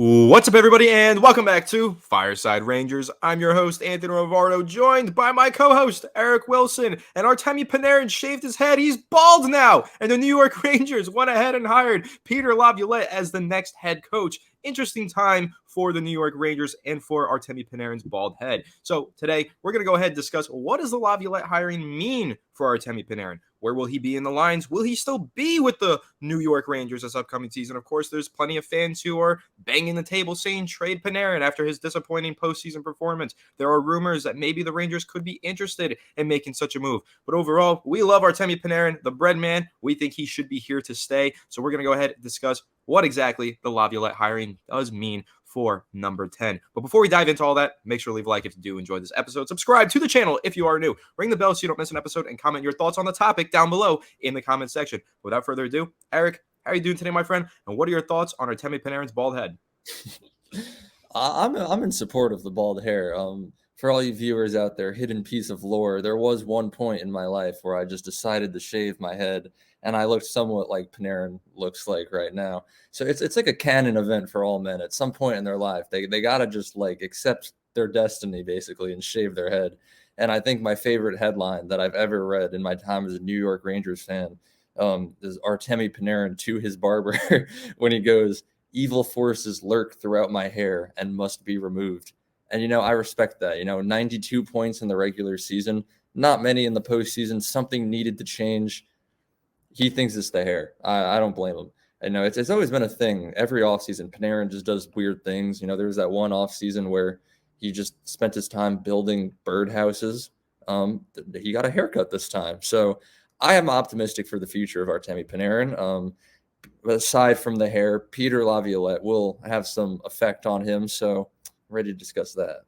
What's up, everybody, and welcome back to Fireside Rangers. I'm your host, Anthony Rivardo, joined by my co-host, Eric Wilson. And Artemi Panarin shaved his head. He's bald now. And the New York Rangers went ahead and hired Peter Laviolette as the next head coach. Interesting time for the New York Rangers and for Artemi Panarin's bald head. So today, we're going to go ahead and discuss what does the Laviolette hiring mean for Artemi Panarin? Where will he be in the lines? Will he still be with the New York Rangers this upcoming season? Of course, there's plenty of fans who are banging the table saying trade Panarin after his disappointing postseason performance. There are rumors that maybe the Rangers could be interested in making such a move. But overall, we love Artemi Panarin, the bread man. We think he should be here to stay. So we're going to go ahead and discuss what exactly the Laviolette hiring does mean for number 10. But before we dive into all that, make sure to leave a like if you do enjoy this episode. Subscribe to the channel if you are new. Ring the bell so you don't miss an episode, and comment your thoughts on the topic down below in the comment section. Without further ado, Eric, how are you doing today, my friend? And what are your thoughts on Artemi Panarin's bald head? I'm in support of the bald hair. For all you viewers out there, hidden piece of lore, there was one point in my life where I just decided to shave my head, and I looked somewhat like Panarin looks like right now. So it's like a canon event for all men. At some point in their life, they gotta just like accept their destiny basically and shave their head. And I think my favorite headline that I've ever read in my time as a New York Rangers fan is Artemi Panarin to his barber when he goes, "Evil forces lurk throughout my hair and must be removed." And, I respect that. 92 points in the regular season, not many in the postseason. Something needed to change. He thinks it's the hair. I don't blame him. And, it's always been a thing. Every offseason, Panarin just does weird things. There was that one offseason where he just spent his time building birdhouses. He got a haircut this time. So I am optimistic for the future of Artemi Panarin. Aside from the hair, Peter Laviolette will have some effect on him. So I'm ready to discuss that.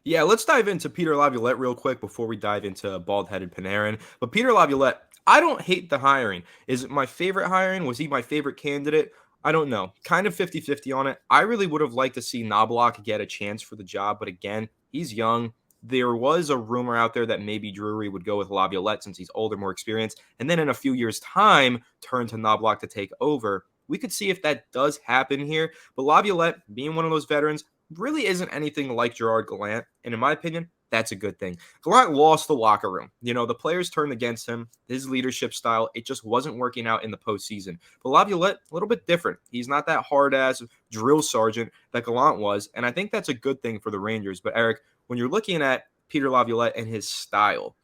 Yeah, let's dive into Peter Laviolette real quick before we dive into bald-headed Panarin. But Peter Laviolette, I don't hate the hiring. Is it my favorite hiring? Was he my favorite candidate? I don't know. Kind of 50-50 on it. I really would have liked to see Knoblauch get a chance for the job, but again, he's young. There was a rumor out there that maybe Drury would go with Laviolette since he's older, more experienced, and then in a few years' time, turn to Knoblauch to take over. We could see if that does happen here. But Laviolette, being one of those veterans, really isn't anything like Gerard Gallant. And in my opinion, that's a good thing. Gallant lost the locker room. The players turned against him. His leadership style, it just wasn't working out in the postseason. But Laviolette, a little bit different. He's not that hard-ass drill sergeant that Gallant was. And I think that's a good thing for the Rangers. But Eric, when you're looking at Peter Laviolette and his style,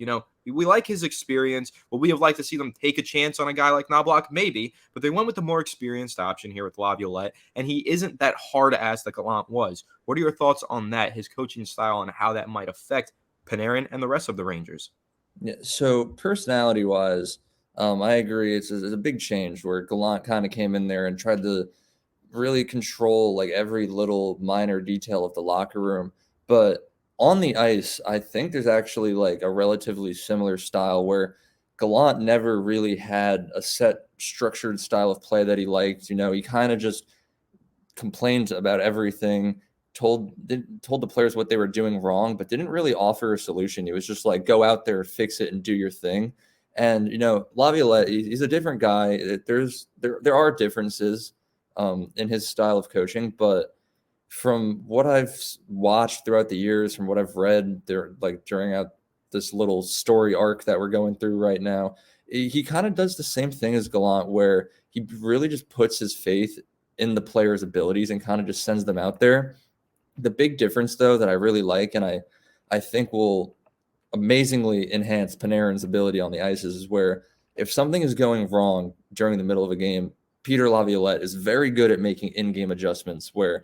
we like his experience. Would we have liked to see them take a chance on a guy like Knoblauch? Maybe, but they went with the more experienced option here with Laviolette, and he isn't that hard ass that Gallant was. What are your thoughts on that, his coaching style, and how that might affect Panarin and the rest of the Rangers? Yeah, so personality-wise, I agree. It's a big change where Gallant kind of came in there and tried to really control like every little minor detail of the locker room. But on the ice, I think there's actually like a relatively similar style where Gallant never really had a set structured style of play that he liked. He kind of just complained about everything, told the players what they were doing wrong, but didn't really offer a solution. He was just like, go out there, fix it, and do your thing. And Laviolette, he's a different guy. There are differences in his style of coaching, but from what I've watched throughout the years, from what I've read there, like during this little story arc that we're going through right now, he kind of does the same thing as Gallant, where he really just puts his faith in the players' abilities and kind of just sends them out there. The big difference, though, that I really like, and I think will amazingly enhance Panarin's ability on the ice is where if something is going wrong during the middle of a game, Peter Laviolette is very good at making in-game adjustments where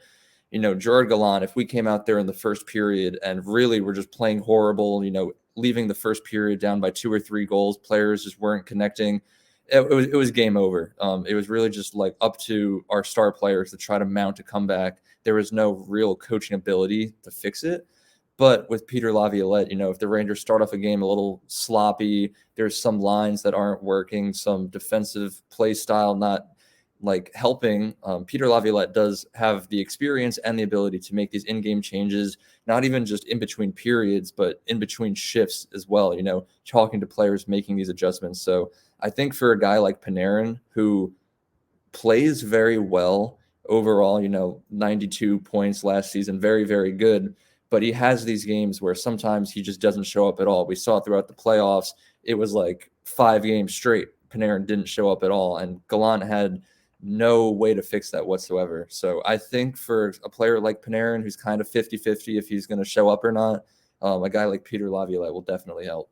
Gerard Gallant, if we came out there in the first period and really were just playing horrible, leaving the first period down by 2 or 3 goals, players just weren't connecting, it was game over. It was really just like up to our star players to try to mount a comeback. There was no real coaching ability to fix it. But with Peter Laviolette, if the Rangers start off a game a little sloppy, there's some lines that aren't working, some defensive play style not like helping. Peter Laviolette does have the experience and the ability to make these in-game changes, not even just in between periods, but in between shifts as well, talking to players, making these adjustments. So I think for a guy like Panarin, who plays very well overall, 92 points last season, very, very good. But he has these games where sometimes he just doesn't show up at all. We saw throughout the playoffs, it was like 5 games straight. Panarin didn't show up at all, and Gallant had no way to fix that whatsoever. So I think for a player like Panarin, who's kind of 50-50 if he's going to show up or not, a guy like Peter Laviolette will definitely help.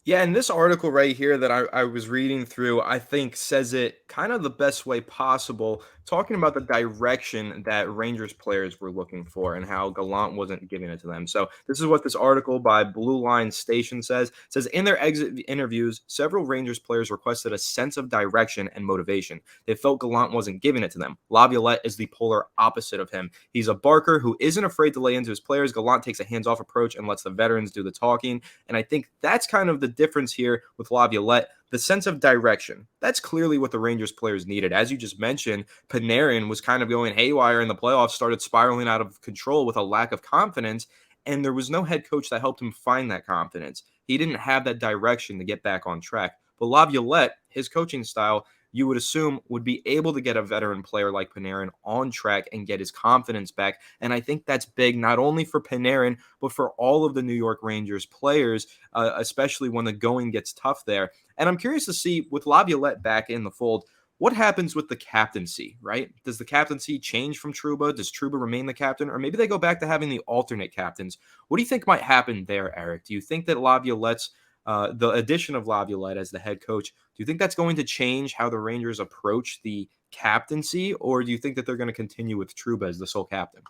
Yeah, and this article right here that I was reading through, I think says it kind of the best way possible, talking about the direction that Rangers players were looking for and how Gallant wasn't giving it to them. So this is what this article by Blue Line Station says. It says in their exit interviews, several Rangers players requested a sense of direction and motivation. They felt Gallant wasn't giving it to them. Laviolette is the polar opposite of him. He's a barker who isn't afraid to lay into his players. Gallant takes a hands-off approach and lets the veterans do the talking. And I think that's kind of the difference here with Laviolette, the sense of direction. That's clearly what the Rangers players needed. As you just mentioned, Panarin was kind of going haywire in the playoffs, started spiraling out of control with a lack of confidence, and there was no head coach that helped him find that confidence. He didn't have that direction to get back on track. But Laviolette, his coaching style, you would assume would be able to get a veteran player like Panarin on track and get his confidence back. And I think that's big, not only for Panarin, but for all of the New York Rangers players, especially when the going gets tough there. And I'm curious to see, with Laviolette back in the fold, what happens with the captaincy, right? Does the captaincy change from Trouba? Does Trouba remain the captain? Or maybe they go back to having the alternate captains. What do you think might happen there, Eric? Do you think that Laviolette's the addition of Laviolette as the head coach, do you think that's going to change how the Rangers approach the captaincy, or do you think that they're going to continue with Trouba as the sole captain?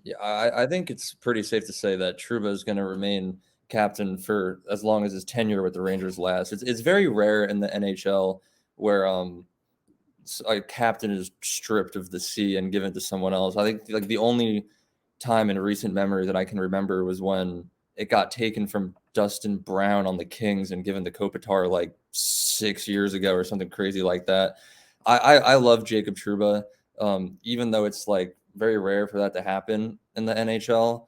Yeah, I think it's pretty safe to say that Trouba is going to remain captain for as long as his tenure with the Rangers lasts. It's very rare in the NHL where a captain is stripped of the C and given to someone else. I think like the only time in recent memory that I can remember was when it got taken from Dustin Brown on the Kings and given to Kopitar like 6 years ago or something crazy like that. I love Jacob Trouba, even though it's like very rare for that to happen in the NHL.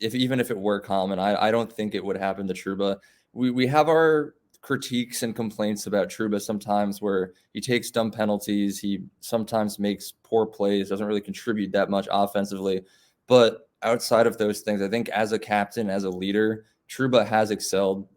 Even if it were common, I don't think it would happen to Trouba. We have our critiques and complaints about Trouba sometimes where he takes dumb penalties. He sometimes makes poor plays, doesn't really contribute that much offensively. But outside of those things, I think as a captain, as a leader, Trouba has excelled.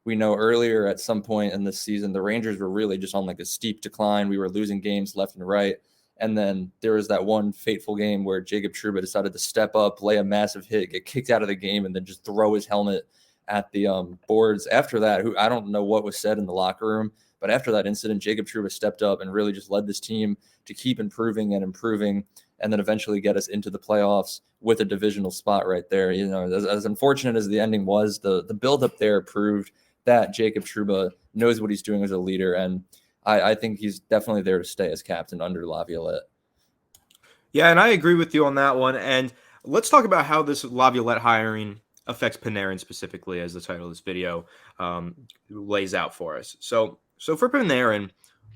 We know earlier at some point in this season, the Rangers were really just on like a steep decline. We were losing games left and right. And then there was that one fateful game where Jacob Trouba decided to step up, lay a massive hit, get kicked out of the game, and then just throw his helmet at the boards. After that, I don't know what was said in the locker room, but after that incident, Jacob Trouba stepped up and really just led this team to keep improving and improving, and then eventually get us into the playoffs with a divisional spot right there. As unfortunate as the ending was, the buildup there proved that Jacob Trouba knows what he's doing as a leader, and I think he's definitely there to stay as captain under Laviolette. Yeah, and I agree with you on that one. And let's talk about how this Laviolette hiring affects Panarin specifically, as the title of this video lays out for us. So for Panarin,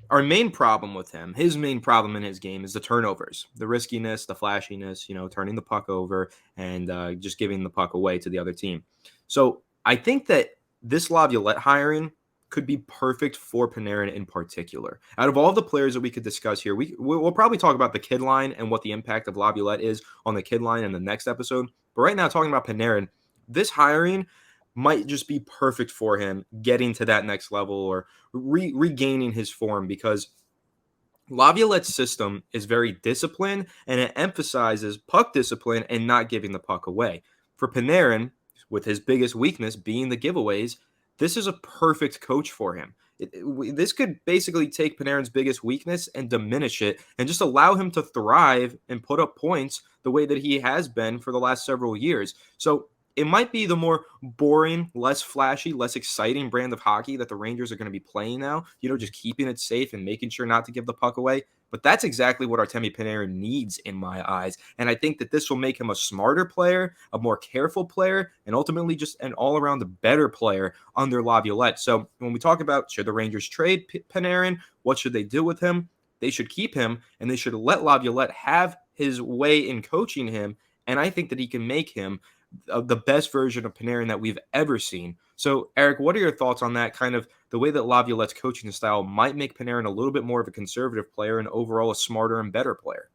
our main problem with him, his main problem in his game is the turnovers, the riskiness, the flashiness, turning the puck over and just giving the puck away to the other team. So I think that this Laviolette hiring could be perfect for Panarin in particular. Out of all the players that we could discuss here, we'll probably talk about the kid line and what the impact of Laviolette is on the kid line in the next episode. But right now, talking about Panarin, this hiring might just be perfect for him getting to that next level or regaining his form, because Laviolette's system is very disciplined and it emphasizes puck discipline and not giving the puck away. For Panarin, with his biggest weakness being the giveaways, this is a perfect coach for him. This could basically take Panarin's biggest weakness and diminish it and just allow him to thrive and put up points the way that he has been for the last several years. So it might be the more boring, less flashy, less exciting brand of hockey that the Rangers are going to be playing now, just keeping it safe and making sure not to give the puck away. But that's exactly what Artemi Panarin needs in my eyes. And I think that this will make him a smarter player, a more careful player, and ultimately just an all-around better player under Laviolette. So when we talk about should the Rangers trade Panarin, what should they do with him? They should keep him, and they should let Laviolette have his way in coaching him. And I think that he can make him the best version of Panarin that we've ever seen. So, Eric, what are your thoughts on that? Kind of the way that Laviolette's coaching style might make Panarin a little bit more of a conservative player and overall a smarter and better player.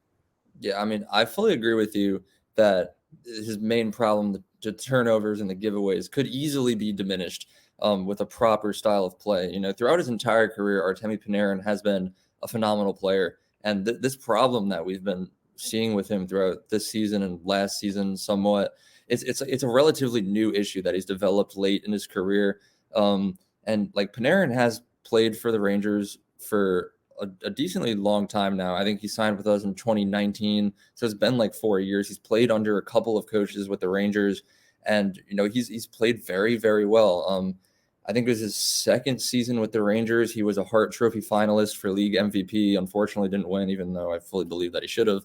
Yeah, I mean, I fully agree with you that his main problem, the turnovers and the giveaways, could easily be diminished with a proper style of play. Throughout his entire career, Artemi Panarin has been a phenomenal player, and this problem that we've been seeing with him throughout this season and last season, somewhat, it's a relatively new issue that he's developed late in his career. And like Panarin has played for the Rangers for a decently long time now. I think he signed with us in 2019, so it's been like 4 years. He's played under a couple of coaches with the Rangers, and he's played very, very well. I think it was his second season with the Rangers. He was a Hart Trophy finalist for league MVP. Unfortunately, didn't win, even though I fully believe that he should have.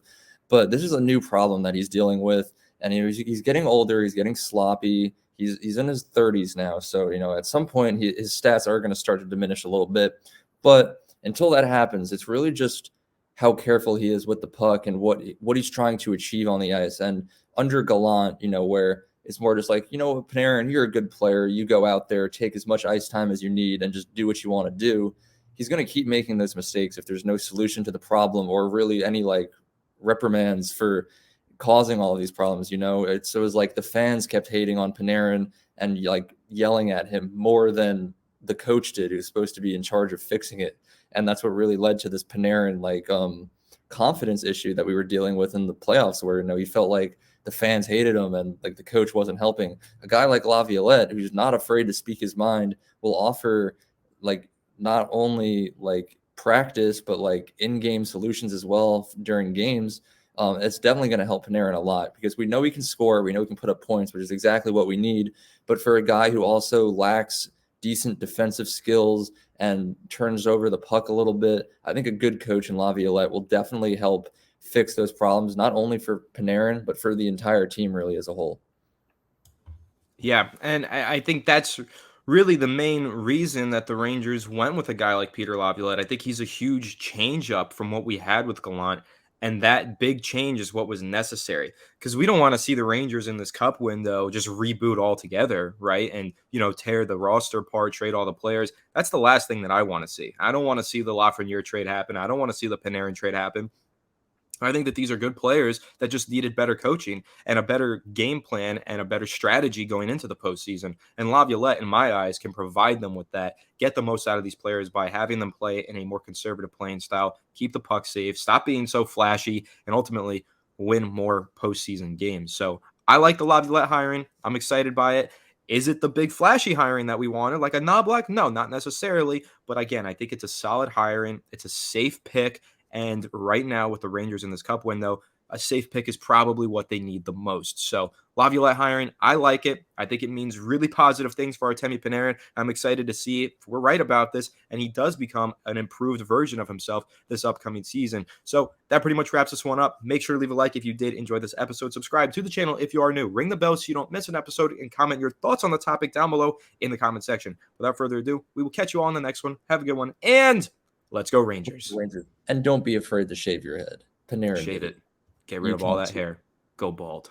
But this is a new problem that he's dealing with, and he's getting older. He's getting sloppy. He's in his 30s now, so at some point his stats are going to start to diminish a little bit, but until that happens, it's really just how careful he is with the puck and what he's trying to achieve on the ice. And under Gallant, where it's more just like, Panarin, you're a good player. You go out there, take as much ice time as you need, and just do what you want to do. He's going to keep making those mistakes if there's no solution to the problem or really any reprimands for causing all of these problems. It was like the fans kept hating on Panarin and yelling at him more than the coach did, who's supposed to be in charge of fixing it. And that's what really led to this Panarin confidence issue that we were dealing with in the playoffs, where he felt like the fans hated him and the coach wasn't helping. A guy like Laviolette, who's not afraid to speak his mind, will offer not only practice but in-game solutions as well during games. It's definitely going to help Panarin a lot because we know he can score, we know he can put up points, which is exactly what we need. But for a guy who also lacks decent defensive skills and turns over the puck a little bit, I think a good coach in Laviolette will definitely help fix those problems, not only for Panarin, but for the entire team really as a whole. Yeah, and I think that's really the main reason that the Rangers went with a guy like Peter Laviolette. I think he's a huge change up from what we had with Gallant, and that big change is what was necessary because we don't want to see the Rangers in this cup window just reboot altogether, right? And tear the roster apart, trade all the players. That's the last thing that I want to see. I don't want to see the Lafreniere trade happen. I don't want to see the Panarin trade happen. I think that these are good players that just needed better coaching and a better game plan and a better strategy going into the postseason. And Laviolette, in my eyes, can provide them with that, get the most out of these players by having them play in a more conservative playing style, keep the puck safe, stop being so flashy, and ultimately win more postseason games. So I like the Laviolette hiring. I'm excited by it. Is it the big flashy hiring that we wanted, like a Knoblauch? No, not necessarily. But again, I think it's a solid hiring. It's a safe pick. And right now, with the Rangers in this cup window, a safe pick is probably what they need the most. So Laviolette hiring, I like it. I think it means really positive things for Artemi Panarin. I'm excited to see if we're right about this, and he does become an improved version of himself this upcoming season. So that pretty much wraps this one up. Make sure to leave a like if you did enjoy this episode. Subscribe to the channel if you are new. Ring the bell so you don't miss an episode, and comment your thoughts on the topic down below in the comment section. Without further ado, we will catch you all on the next one. Have a good one, and let's go Rangers. And don't be afraid to shave your head. Panarin Shave did it. Get rid of all can't that too. hair. Go bald.